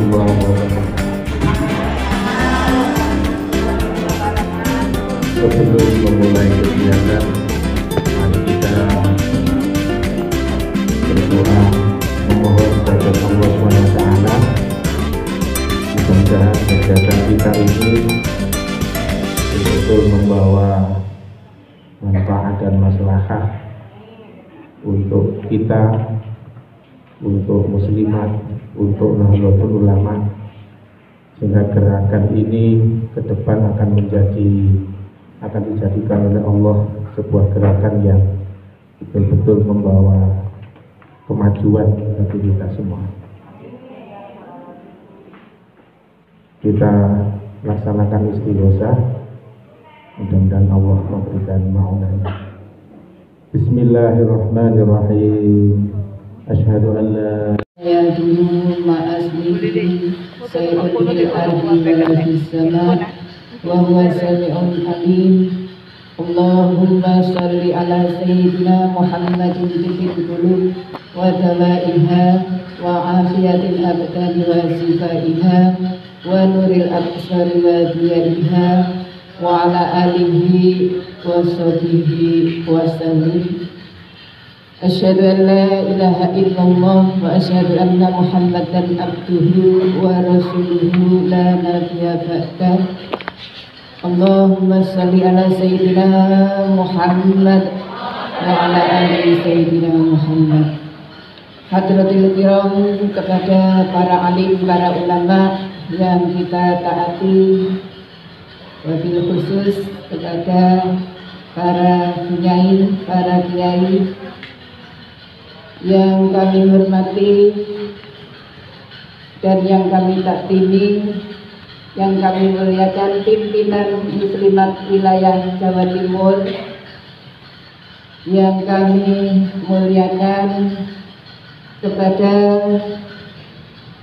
warahmatullahi wabarakatuh. Sebelum memulai kegiatan, mari kita berdoa memohon kepada Allah SWT. Mudah-mudahan kegiatan kita ini betul membawa manfaat dan maslahah untuk kita, untuk muslimat, untuk Nahdlatul Ulama, sehingga gerakan ini ke depan akan dijadikan oleh Allah sebuah gerakan yang betul-betul membawa kemajuan bagi kita semua. Kita laksanakan istighosah, mudah-mudahan Allah memberikan maunannya. Bismillahirrahmanirrahim. Asyhadu an la ya'lamu ma asmihi sayyidil ardi wa fis sama wa huwa sami'un alim. Allahumma shalli ala sayyidina Muhammadin tibbil qulub wa dawaiha wa afiyatil abdani wa sifaiha wa nuril absari wa diyaiha wa ala alihi wa sahbihi wa sallim. Asyhadu an la ilaha illallah wa asyhadu anna Muhammadan abduhu wa rasuluhu la nabiyya ba'dah. Allahumma shalli ala sayyidina Muhammad wa ala ali sayyidina Muhammad. Hadratil kiram, kepada para alim, para ulama yang kita taati, wabil khusus kepada para kiai yang kami hormati dan yang kami taktimi, yang kami muliakan pimpinan muslimat wilayah Jawa Timur, yang kami muliakan kepada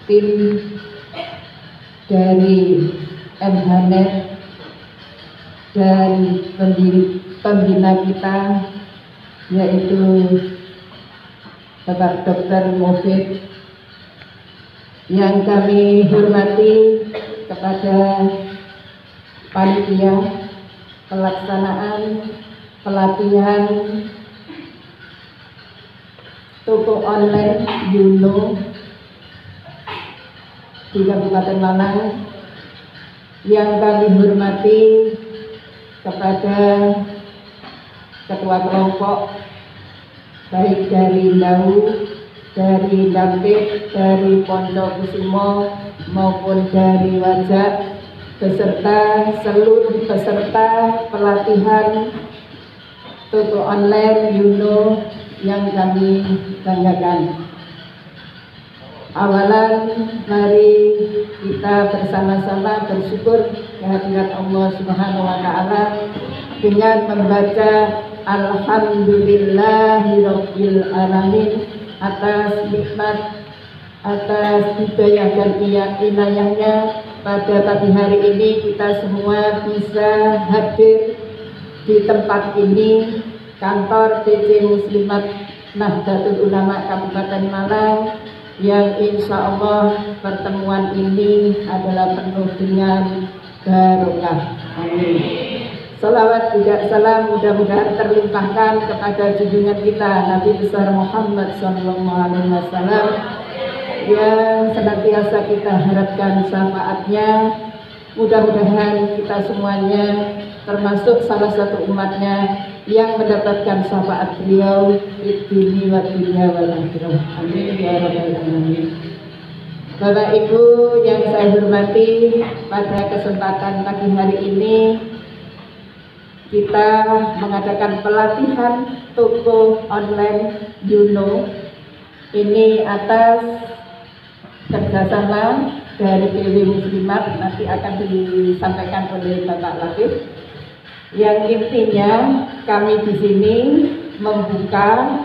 tim dari MHNet dan pembina kita, yaitu Bapak Dr. Mufid, yang kami hormati kepada panitia pelaksanaan pelatihan toko online Yuno di Kabupaten Malang, yang kami hormati kepada ketua kelompok baik dari Ndau, dari Dampit, dari Pondok Kusumo maupun dari Wajak, beserta seluruh peserta pelatihan toko online Yuno yang kami banggakan. Awalan mari kita bersama-sama bersyukur kehadirat Allah Subhanahu wa taala dengan membaca Alhamdulillahirabbil alamin atas nikmat, atas hidayah dan inayahnya pada pagi hari ini kita semua bisa hadir di tempat ini, kantor TC Muslimat Nahdlatul Ulama Kabupaten Malang, yang insya Allah pertemuan ini adalah penuh dengan barokah. Amin. Salawat juga salam mudah-mudahan terlimpahkan kepada junjungan kita Nabi besar Muhammad SAW yang senantiasa kita harapkan syafaatnya. Mudah-mudahan kita semuanya termasuk salah satu umatnya yang mendapatkan syafaat beliau di dunia wa dunia wal akhirah. Amin ya rabbal alamin. Bapak Ibu yang saya hormati, pada kesempatan pagi hari ini kita mengadakan pelatihan toko online Yuno ini atas kerjasama dari PW Muslimat, nanti akan disampaikan oleh Bapak Latif. Yang intinya kami di sini membuka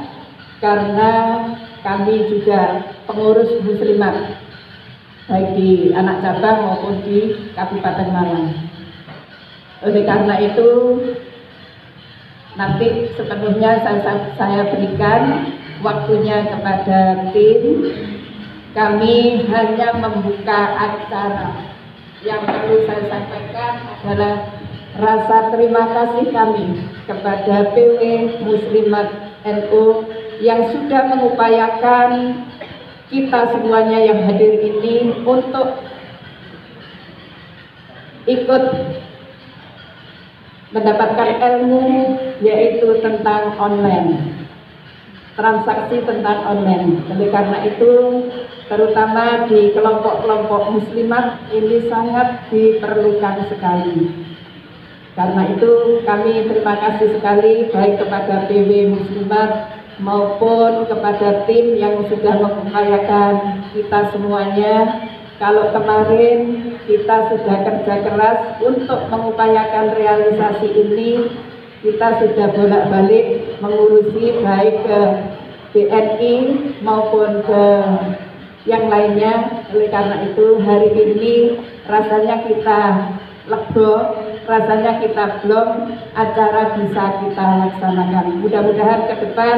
karena kami juga pengurus muslimat baik di anak cabang maupun di Kabupaten Malang. Oleh karena itu nanti sepenuhnya saya berikan waktunya kepada tim kami hanya membuka acara. Yang perlu saya sampaikan adalah rasa terima kasih kami kepada PW Muslimat NU yang sudah mengupayakan kita semuanya yang hadir ini untuk ikut mendapatkan ilmu, yaitu tentang online, transaksi tentang online. Oleh karena itu, terutama di kelompok-kelompok muslimat ini sangat diperlukan sekali. Karena itu kami terima kasih sekali baik kepada PW Muslimat maupun kepada tim yang sudah mengupayakan kita semuanya. Kalau kemarin kita sudah kerja keras untuk mengupayakan realisasi ini, kita sudah bolak-balik mengurusi baik ke BNI maupun ke yang lainnya. Oleh karena itu hari ini rasanya kita lego, rasanya kita belum acara bisa kita laksanakan. Mudah-mudahan ke depan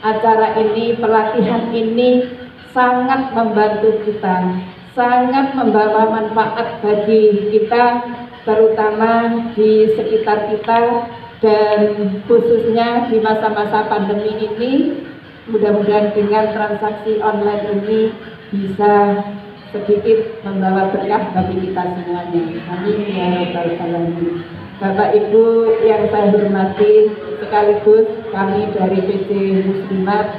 acara ini, pelatihan ini sangat membantu kita, sangat membawa manfaat bagi kita, terutama di sekitar kita, dan khususnya di masa-masa pandemi ini. Mudah-mudahan dengan transaksi online ini bisa sedikit membawa berkah bagi kita semuanya. Amin ya rabbal alamin. Bapak Ibu yang saya hormati, sekaligus kami dari PC Muslimat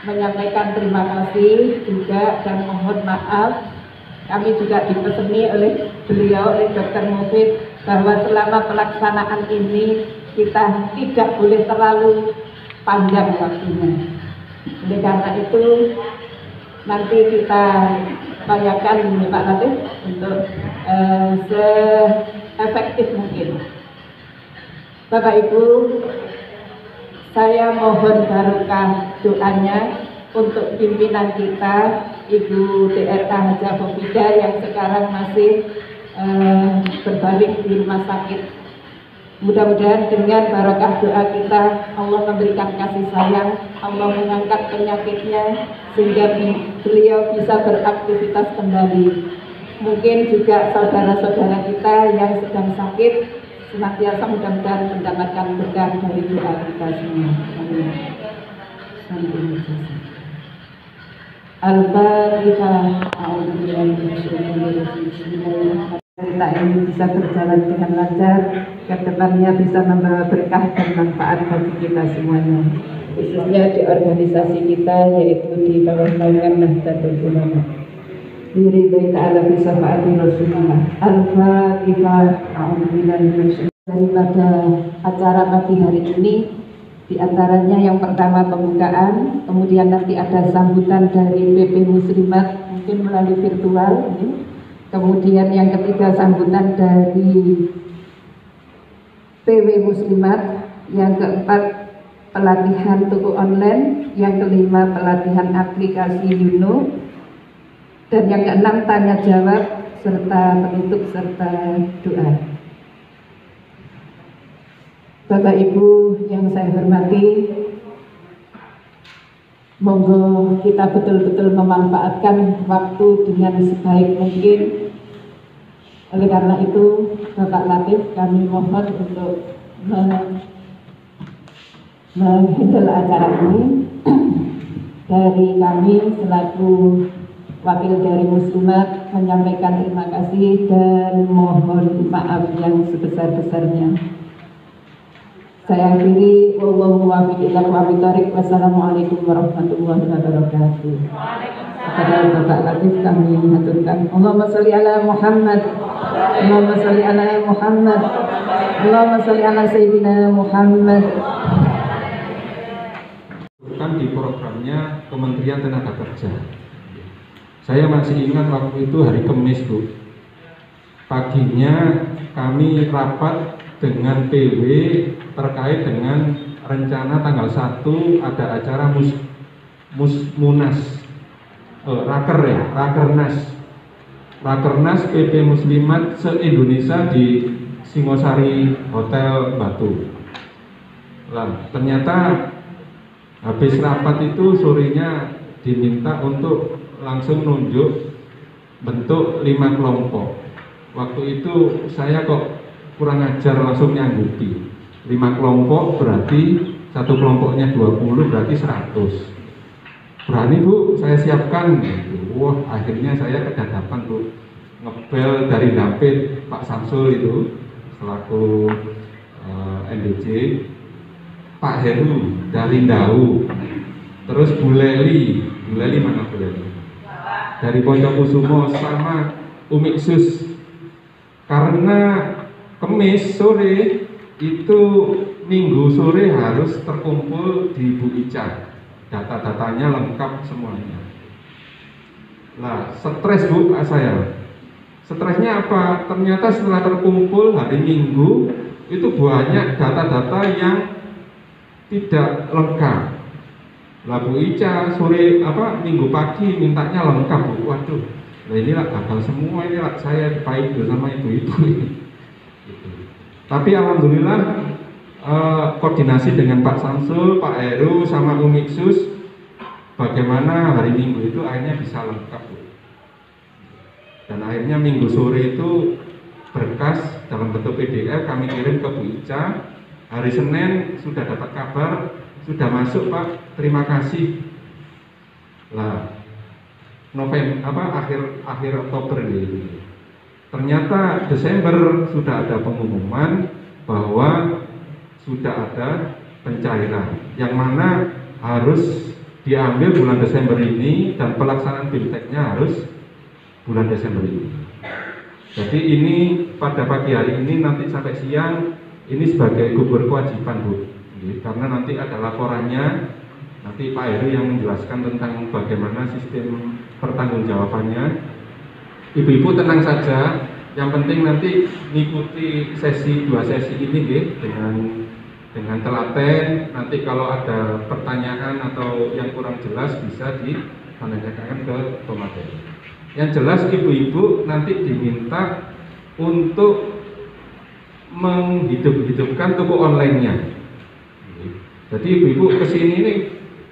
menyampaikan terima kasih juga dan mohon maaf. Kami juga dipeseni oleh beliau, oleh Dr. Mufid, bahwa selama pelaksanaan ini kita tidak boleh terlalu panjang waktunya. Oleh karena itu nanti kita upayakan Pak Latif untuk se-efektif mungkin. Bapak Ibu, saya mohon barokah doanya untuk pimpinan kita, Ibu DRK Hajah Khofidah yang sekarang masih berbaring di rumah sakit. Mudah-mudahan dengan barokah doa kita, Allah memberikan kasih sayang, Allah mengangkat penyakitnya sehingga beliau bisa beraktivitas kembali. Mungkin juga saudara-saudara kita yang sedang sakit senantiasa mudah-mudahan mendapatkan berkah dari doa kita semua. Amin. Al-Fatihah. Cerita ini bisa berjalan dengan lancar, kedepannya bisa membawa berkah dan manfaat bagi kita semuanya, khususnya di organisasi kita, yaitu di bawah naungan Nahdlatul Ulama. Biridhi ta'ala bisyafa'ati Rasulullah. Al-Fatihah. Daripada acara pagi hari ini, di antaranya yang pertama pembukaan, kemudian nanti ada sambutan dari PP Muslimat mungkin melalui virtual, kemudian yang ketiga sambutan dari PW Muslimat, yang keempat pelatihan toko online, yang kelima pelatihan aplikasi Yuno, dan yang keenam tanya jawab serta penutup serta doa. Bapak Ibu yang saya hormati, monggo kita betul-betul memanfaatkan waktu dengan sebaik mungkin. Oleh karena itu, Bapak Latif, kami mohon untuk menghandle acara ini. Dari kami selaku wakil dari Muslimat menyampaikan terima kasih dan mohon maaf yang sebesar-besarnya. Saya akhiri, wallahu muwaffiq ila aqwamit thoriq. Wassalamualaikum warahmatullahi wabarakatuh. Kepada Bapak Latif kami mengaturkan Allahumma sholli ala Muhammad, Allahumma sholli ala Muhammad, Allahumma sholli ala Sayyidina Muhammad. Di programnya Kementerian Tenaga Kerja. Saya masih ingat waktu itu hari Kamis, Bu. Paginya kami rapat dengan PW terkait dengan rencana tanggal 1 ada acara Munas Rakernas PP Muslimat se-Indonesia di Singosari Hotel Batu. Lah, ternyata habis rapat itu sorenya diminta untuk langsung nunjuk bentuk 5 kelompok. Waktu itu saya kok kurang ajar langsung nyanggupi. 5 kelompok berarti satu kelompoknya 20 berarti 100. Berani Bu, saya siapkan. Wah, akhirnya saya kedadapan Bu, ngebel dari Dampit Pak Samsul itu selaku NDJ, Pak Heru dari Ndau, terus Bu Leli mana Bu Leli? Dari Poncokusumo sama Umi Sus. Karena Kemis sore itu Minggu sore harus terkumpul di Bu Ica. Data-datanya lengkap semuanya. Nah, stres Bu saya. Stresnya apa? Ternyata setelah terkumpul hari Minggu itu banyak data-data yang tidak lengkap. Lah Bu Ica sore Minggu pagi mintanya lengkap Bu. Waduh, nah inilah gagal semua, inilah saya baik bersama ibu-ibu. Gitu. Tapi alhamdulillah koordinasi dengan Pak Samsul, Pak Heru, sama Umi Sus, bagaimana hari Minggu itu akhirnya bisa lengkap Bu. Dan akhirnya Minggu sore itu berkas dalam bentuk PDF kami kirim ke Bu Ica. Hari Senin sudah dapat kabar, sudah masuk Pak, terima kasih. Lah, akhir Oktober ini. Ternyata Desember sudah ada pengumuman bahwa sudah ada pencairan yang mana harus diambil bulan Desember ini dan pelaksanaan BIMTEK-nya harus bulan Desember ini. Jadi ini pada pagi hari ini nanti sampai siang ini sebagai gugur kewajiban Bu, karena nanti ada laporannya, nanti Pak Heru yang menjelaskan tentang bagaimana sistem pertanggungjawabannya. Ibu-ibu tenang saja, yang penting nanti mengikuti dua sesi ini dengan telaten. Nanti kalau ada pertanyaan atau yang kurang jelas bisa ditanyakan ke pemateri. Yang jelas ibu-ibu nanti diminta untuk menghidupkan toko online-nya. Jadi ibu-ibu kesini ini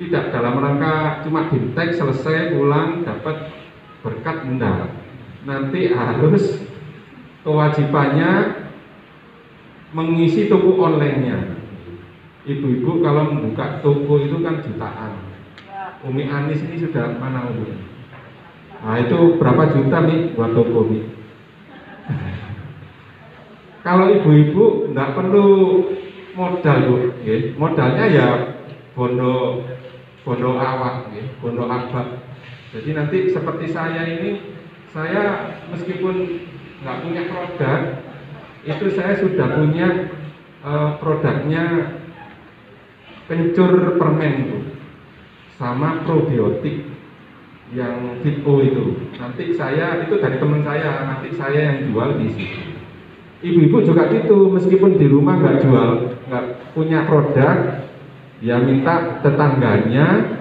tidak dalam rangka cuma BIMTEK selesai pulang dapat berkat, enggak. Nanti harus kewajibannya mengisi toko online-nya. Ibu-ibu kalau membuka toko itu kan jutaan. Umi Anis ini sudah mana Umi? Nah itu berapa juta nih buat toko nih? Kalau ibu-ibu nggak perlu modal Bu, modalnya ya bondo awak, bondo abak. Jadi nanti seperti saya ini, saya meskipun nggak punya produk, itu saya sudah punya produknya kencur permen Bu, sama probiotik yang Fito itu. Nanti saya itu dari teman saya, nanti saya yang jual di sini. Ibu-ibu juga gitu, meskipun di rumah nggak jual, nggak punya produk, ya minta tetangganya,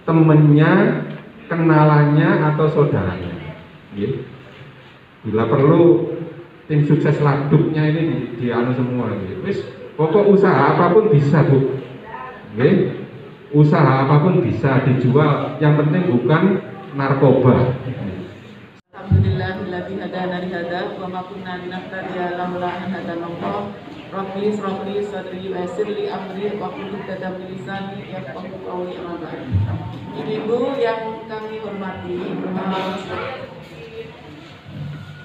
temennya, kenalannya atau saudaranya. Bila perlu tim sukses laduknya ini di anu semua. Wis pokok usaha apapun bisa Bu. Usaha apapun bisa dijual, yang penting bukan narkoba. Alhamdulillahilladzi hadana li hadza wa ma kunna linahtadiya laula an hadanallah. Rabbi ishrah li sadri wa yassir li amri wa hlul 'uqdatam min lisani yafqahu qawli. Amma ba'd. Ibu yang kami hormati,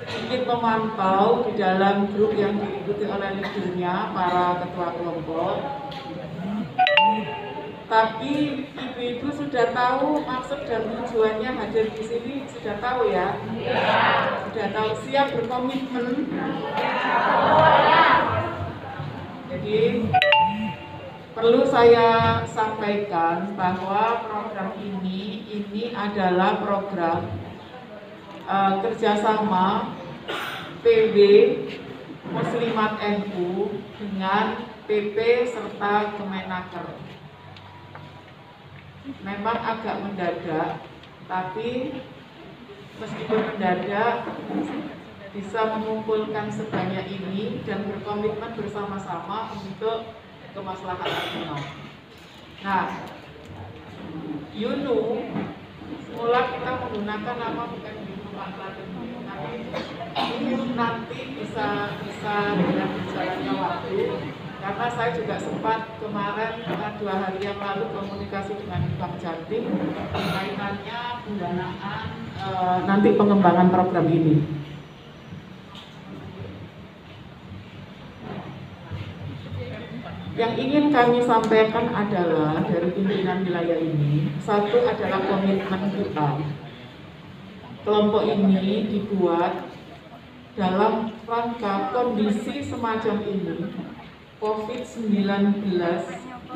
sedikit memantau di dalam grup yang diikuti oleh leadernya para ketua kelompok. Tapi ibu-ibu sudah tahu maksud dan tujuannya hadir di sini, sudah tahu ya? Sudah tahu, siap berkomitmen. Jadi perlu saya sampaikan bahwa program ini adalah program kerjasama PB Muslimat NU dengan PP serta Kemenaker. Memang agak mendadak, tapi meskipun mendadak bisa mengumpulkan sebanyak ini dan berkomitmen bersama-sama untuk kemaslahatan umat. Nah, semula kita menggunakan nama bukan Ibu Pak Laden, tapi ini nanti bisa dengan berjalannya waktu. Karena saya juga sempat kemarin 2 hari yang lalu komunikasi dengan Bank Jatim kaitannya pendanaan nanti pengembangan program ini. Yang ingin kami sampaikan adalah dari pimpinan wilayah ini, satu adalah komitmen kita. Kelompok ini dibuat dalam rangka kondisi semacam ini, COVID-19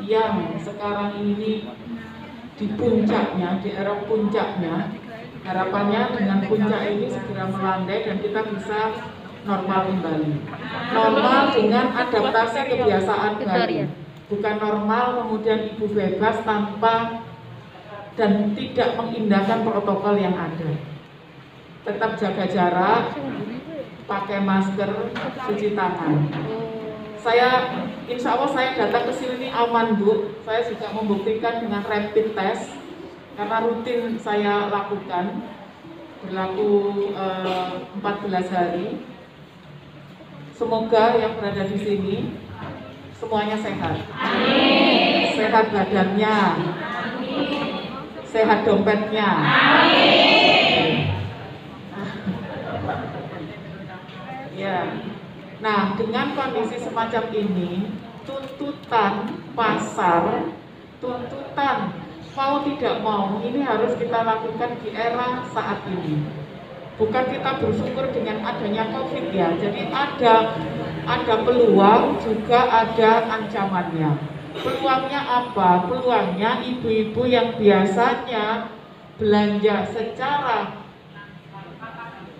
yang sekarang ini di puncaknya, di era puncaknya. Harapannya dengan puncak ini segera melandai dan kita bisa normal kembali. Normal dengan adaptasi kebiasaan baru. Bukan normal kemudian ibu bebas tanpa dan tidak mengindahkan protokol yang ada. Tetap jaga jarak, pakai masker, cuci tangan. Insya Allah saya datang ke sini aman Bu. Saya juga membuktikan dengan rapid test karena rutin saya lakukan, berlaku 14 hari. Semoga yang berada di sini semuanya sehat. Amin. Sehat badannya. Amin. Sehat dompetnya. Amin. Ya. Nah, dengan kondisi semacam ini, tuntutan pasar, tuntutan mau tidak mau ini harus kita lakukan di era saat ini. Bukan kita bersyukur dengan adanya COVID ya. Jadi ada peluang juga ada ancamannya. Peluangnya apa? Peluangnya ibu-ibu yang biasanya belanja secara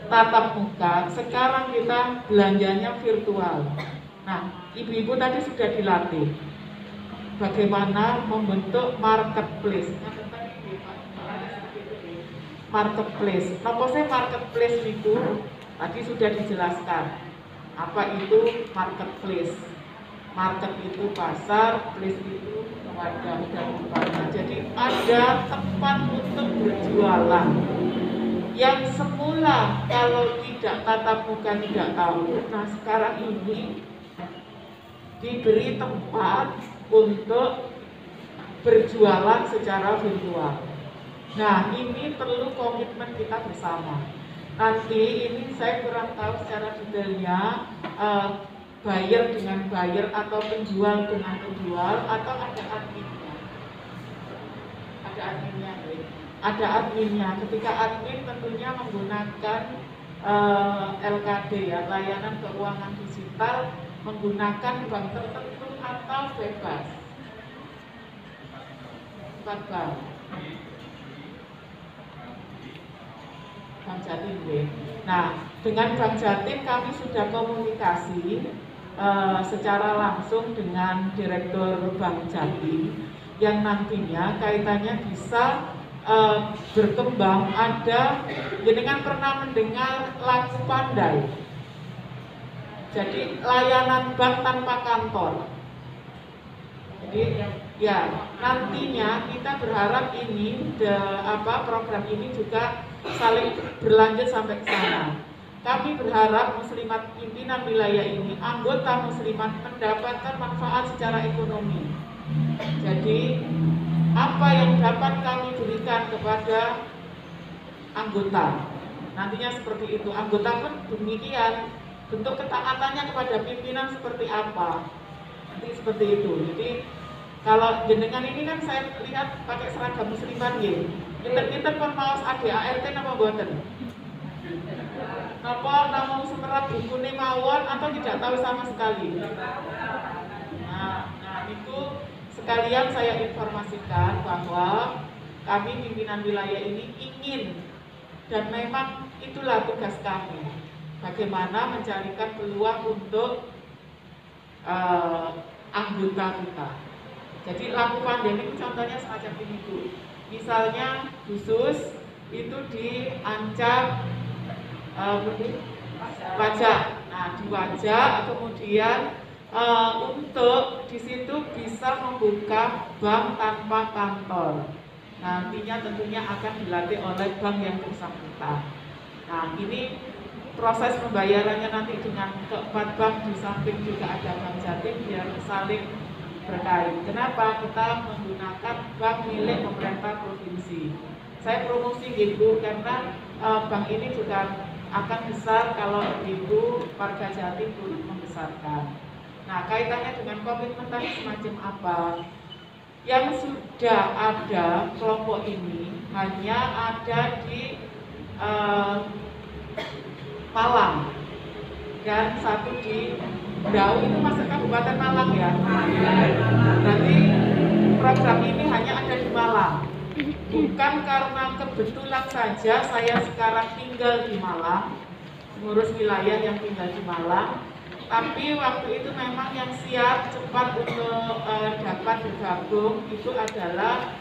tatap muka, sekarang kita belanjanya virtual. Nah, ibu-ibu tadi sudah dilatih bagaimana membentuk marketplace. Marketplace. Apa sih marketplace itu? Tadi sudah dijelaskan. Apa itu marketplace? Market itu pasar, place itu wadah dan tempatnya. Jadi ada tempat untuk berjualan. Yang semula kalau tidak tatap muka tidak tahu. Nah sekarang ini diberi tempat untuk berjualan secara virtual. Nah, ini perlu komitmen kita bersama. Nanti ini saya kurang tahu secara detailnya buyer dengan buyer atau penjual dengan penjual atau ada adminnya. Ada adminnya, ada adminnya. Ketika admin tentunya menggunakan LKD ya, layanan keuangan digital, menggunakan bank tertentu atau bebas. Bank. Bank Jatim. Nah, dengan Bank Jatim kami sudah komunikasi secara langsung dengan Direktur Bank Jatim yang nantinya kaitannya bisa berkembang. Ada, jenengan pernah mendengar lagu Pandai? Jadi layanan bank tanpa kantor. Jadi ya nantinya kita berharap ini program ini juga saling berlanjut sampai ke sana. Kami berharap muslimat pimpinan wilayah ini, anggota muslimat mendapatkan manfaat secara ekonomi. Jadi apa yang dapat kami berikan kepada anggota, nantinya seperti itu. Anggota pun demikian, bentuk ketaatannya kepada pimpinan seperti apa, nanti seperti itu. Jadi kalau jenengan ini kan saya lihat pakai seragam musliman ya. Kita pun mau ADART nama buatan. Napa nama semerap bukune mawon atau tidak tahu sama sekali. Nah itu sekalian saya informasikan bahwa kami pimpinan wilayah ini ingin dan memang itulah tugas kami. Bagaimana mencarikan peluang untuk anggota kita. Jadi lampu pandemi contohnya semacam ini Bu. Misalnya khusus itu diancam pajak. Nah di wajah kemudian untuk di situ bisa membuka bank tanpa kantor. nantinya tentunya akan dilatih oleh bank yang bersangkutan. Nah, ini proses pembayarannya nanti dengan keempat bank, di samping juga ada Bank Jatim, biar saling berkait. Kenapa kita menggunakan bank milik pemerintah provinsi? Saya promosi gitu karena bank ini juga akan besar kalau Ibu warga Jatim turut membesarkan. Nah, kaitannya dengan komitmen tadi semacam apa? Yang sudah ada kelompok ini hanya ada di Malang dan satu di Dau, itu masuk Kabupaten Malang ya. Berarti program ini hanya ada di Malang. Bukan karena kebetulan saja saya sekarang tinggal di Malang, mengurus wilayah yang tinggal di Malang, tapi waktu itu memang yang siap cepat untuk dapat bergabung itu adalah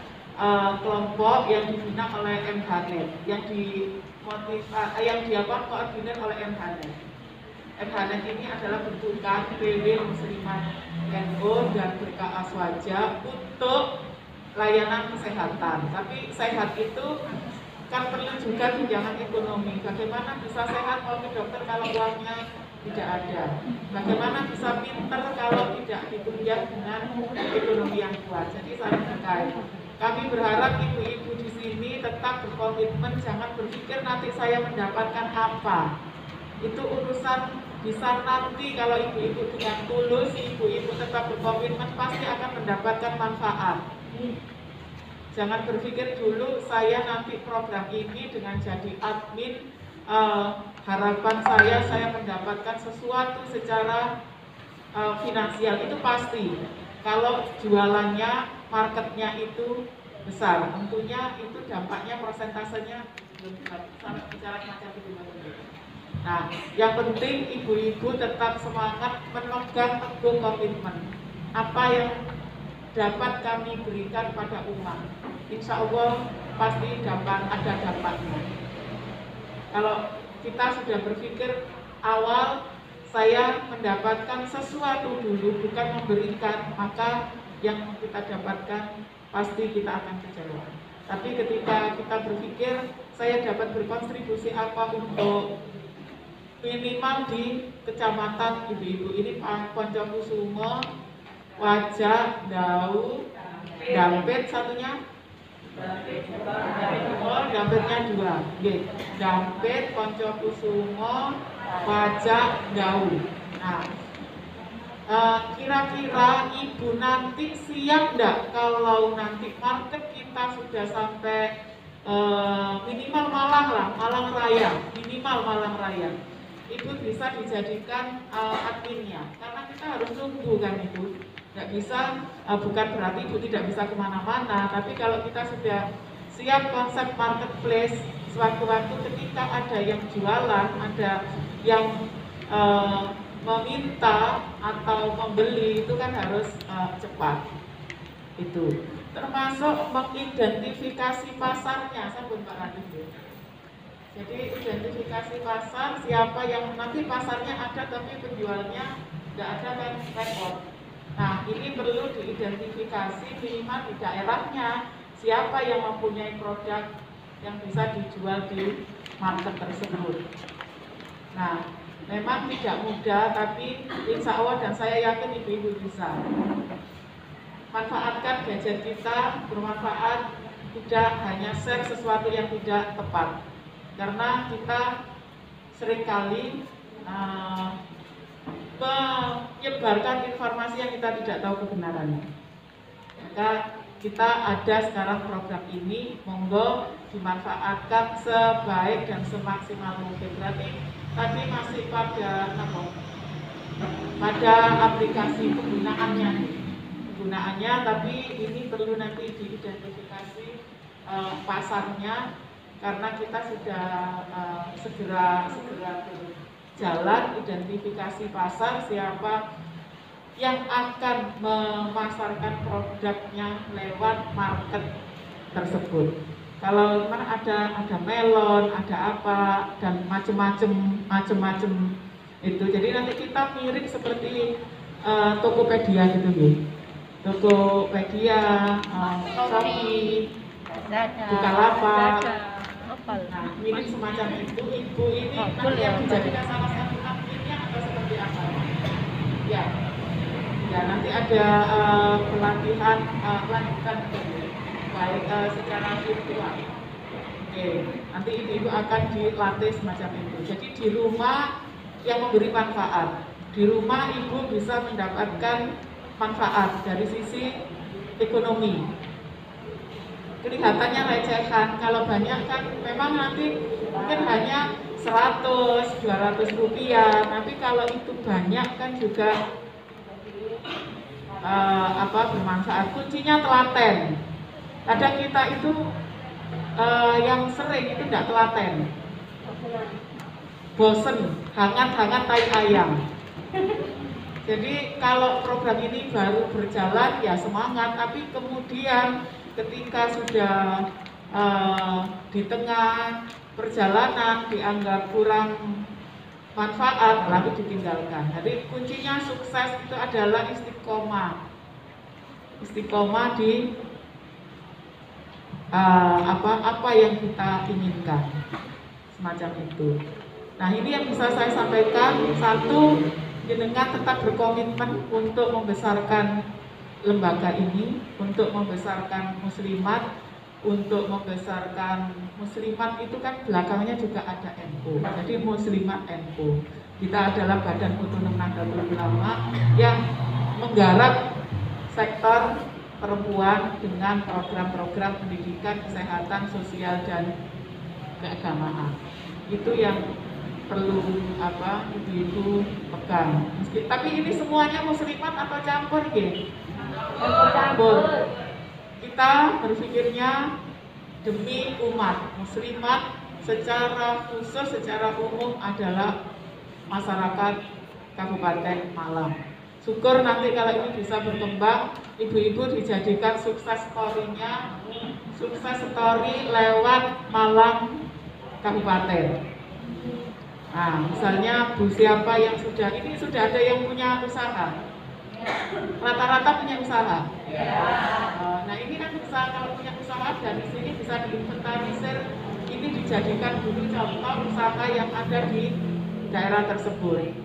kelompok yang dibina oleh MHNet, yang koordinir oleh MHNet. MHNet ini adalah bentukan PW Muslimat NU dan BK Aswaja untuk layanan kesehatan. Tapi sehat itu kan perlu juga tunjangan ekonomi. Bagaimana bisa sehat kalau ke dokter kalau uangnya tidak ada? Bagaimana bisa pinter kalau tidak ditunjang dengan ekonomi yang kuat? Jadi saling terkait. Kami berharap ibu-ibu di sini tetap berkomitmen, jangan berpikir nanti saya mendapatkan apa. Itu urusan bisa nanti kalau ibu-ibu dengan tulus, ibu-ibu tetap berkomitmen pasti akan mendapatkan manfaat. Jangan berpikir dulu saya nanti program ini dengan jadi admin, harapan saya mendapatkan sesuatu secara finansial, itu pasti. Kalau jualannya, marketnya itu besar, tentunya itu dampaknya persentasenya belum bicara macam itu. Nah, yang penting ibu-ibu tetap semangat memegang teguh komitmen. Apa yang dapat kami berikan pada umat, insya Allah pasti ada dampaknya. Kalau kita sudah berpikir awal, saya mendapatkan sesuatu dulu, bukan memberikan, maka yang kita dapatkan pasti kita akan kecewa. Tapi ketika kita berpikir, saya dapat berkontribusi apa untuk minimal di kecamatan ibu-ibu ini, Poncokusumo, Wajak, Dau, Dampit satunya, Dampitnya 2, Dampit, Poncokusumo, Wajak, Dau. Nah, kira-kira ibu nanti siap enggak kalau nanti market kita sudah sampai minimal Malang Raya, minimal Malang Raya. Ibu bisa dijadikan adminnya, karena kita harus tunggu kan Ibu. Nggak bisa, bukan berarti Ibu tidak bisa kemana-mana, tapi kalau kita sudah siap konsep marketplace, sewaktu-waktu ketika ada yang jualan, ada yang meminta atau membeli, itu kan harus cepat. Itu termasuk mengidentifikasi pasarnya, sabun Pak Radif. Jadi identifikasi pasar, siapa yang nanti pasarnya ada tapi penjualnya tidak ada, kan repot. Nah, ini perlu diidentifikasi minimal di daerahnya, siapa yang mempunyai produk yang bisa dijual di market tersebut. Nah, memang tidak mudah, tapi insya Allah dan saya yakin ibu-ibu bisa. Manfaatkan gadget kita, bermanfaat, tidak hanya share sesuatu yang tidak tepat. Karena kita seringkali menyebarkan informasi yang kita tidak tahu kebenarannya. Maka kita ada sekarang program ini, monggo dimanfaatkan sebaik dan semaksimal mungkin. Berarti tadi masih pada aplikasi penggunaannya, tapi ini perlu nanti diidentifikasi pasarnya. Karena kita sudah segera berjalan identifikasi pasar, siapa yang akan memasarkan produknya lewat market tersebut. Kalau mana ada melon, ada apa, dan macam-macam itu. Jadi nanti kita mirip seperti Tokopedia gitu, Tokopedia, Shopee. Bukalapak. Nah, mirip semacam itu. Ibu ini nanti yang dijadikan salah satu tampilannya atau seperti apa? Ya, ya nanti ada pelatihan lanjutan baik secara virtual. Oke, nanti ibu-ibu akan dilatih semacam itu. Jadi di rumah yang memberi manfaat. Di rumah ibu bisa mendapatkan manfaat dari sisi ekonomi. Kelihatannya recehan, kalau banyak kan memang nanti mungkin hanya 100-200 rupiah, tapi kalau itu banyak kan juga bermanfaat. Kuncinya telaten. Kadang kita itu yang sering itu tidak telaten, bosen, hangat-hangat tai ayam. Jadi kalau program ini baru berjalan ya semangat, tapi kemudian ketika sudah di tengah perjalanan dianggap kurang manfaat lalu ditinggalkan. Jadi kuncinya sukses itu adalah istiqomah. Istiqomah di apa yang kita inginkan, semacam itu. Nah, ini yang bisa saya sampaikan. Satu, jenengan tetap berkomitmen untuk membesarkan lembaga ini, untuk membesarkan muslimat, untuk membesarkan muslimat itu kan belakangnya juga ada NU. Jadi muslimat NU. Kita adalah Badan Otonom Nahdlatul Ulama yang menggarap sektor perempuan dengan program-program pendidikan, kesehatan, sosial, dan keagamaan. Itu yang perlu ibu-ibu pegang. Tapi ini semuanya muslimat atau campur ya? Campur. Kita berpikirnya demi umat. Muslimat secara khusus, secara umum adalah masyarakat Kabupaten Malang. Syukur nanti kalau ini bisa berkembang, ibu-ibu dijadikan sukses story-nya, sukses story lewat Malang Kabupaten. Nah, misalnya Bu siapa yang sudah ada yang punya usaha, rata-rata punya usaha. Nah, ini kan bisa kalau punya usaha dari sini bisa diinventarisir, ini dijadikan dulu contoh usaha yang ada di daerah tersebut.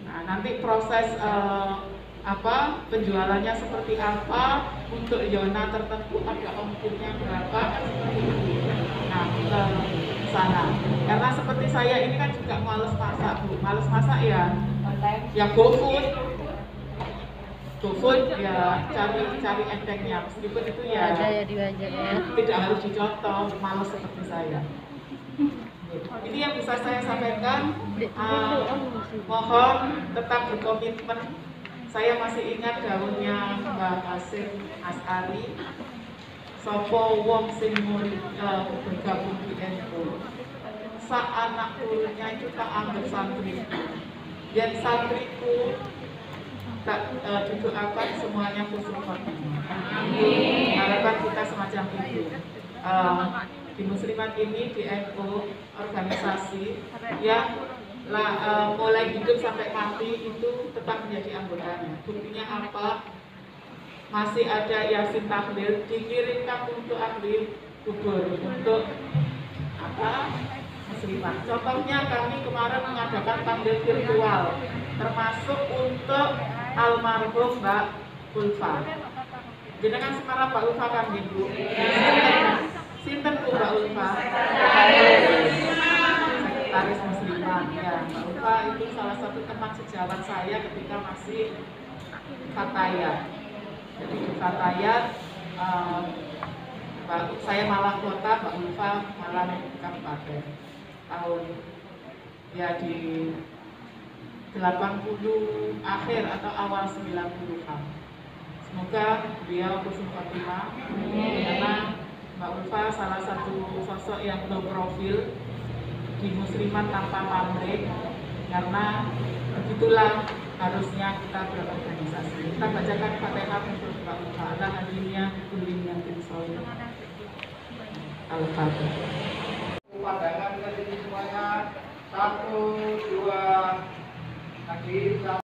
Nah, nanti proses penjualannya seperti apa, untuk zona tertentu ada ongkirnya berapa, kan seperti itu. Nah, ke sana. Karena seperti saya ini kan juga males masak, Bu. Males masak ya GoFood. GoFood ya cari entengnya, meskipun itu ya tidak harus dicontoh, males seperti saya. Ini yang bisa saya sampaikan. Mohon tetap berkomitmen. Saya masih ingat daunnya Mbak Hasim As'ari, sopo wong sing bergabung di NU. Sak anak turunnya itu tak anggap santri. Dan santriku tak didoakan semuanya khusus khotimah. Harapan kita semacam itu. Di muslimat ini di NU organisasi yang mulai hidup sampai mati itu tetap menjadi anggotanya. Buktinya apa? Masih ada Yasin Tahlil dikirimkan untuk ahli kubur, untuk muslimat. Contohnya kami kemarin mengadakan tahlil virtual, termasuk untuk almarhum Mbak Ulfa. Jenengan sekarang Mbak Ulfa kan Ibu? Sinten Bu Mbak Ulfa? Sekretaris Muslimat ya. Mbak Ulfa itu salah satu teman sejawat saya ketika masih Fatayat. Jadi di Fatayat saya Malang Kota, Mbak Ulfa Malang Kabupaten. Tahun ya di 80 akhir atau awal 90-an. Semoga beliau husnul khotimah karena Mbak Ulfa salah satu sosok yang low profil di muslimat tanpa pamrih, karena begitulah harusnya kita berorganisasi. Kita bacakan Fatihah untuk Mbak Ulfa. Ala hadiniya kullin yang tinsoy. Al-Fatihah. Pandangan ke sini semuanya. 1, 2, lagi.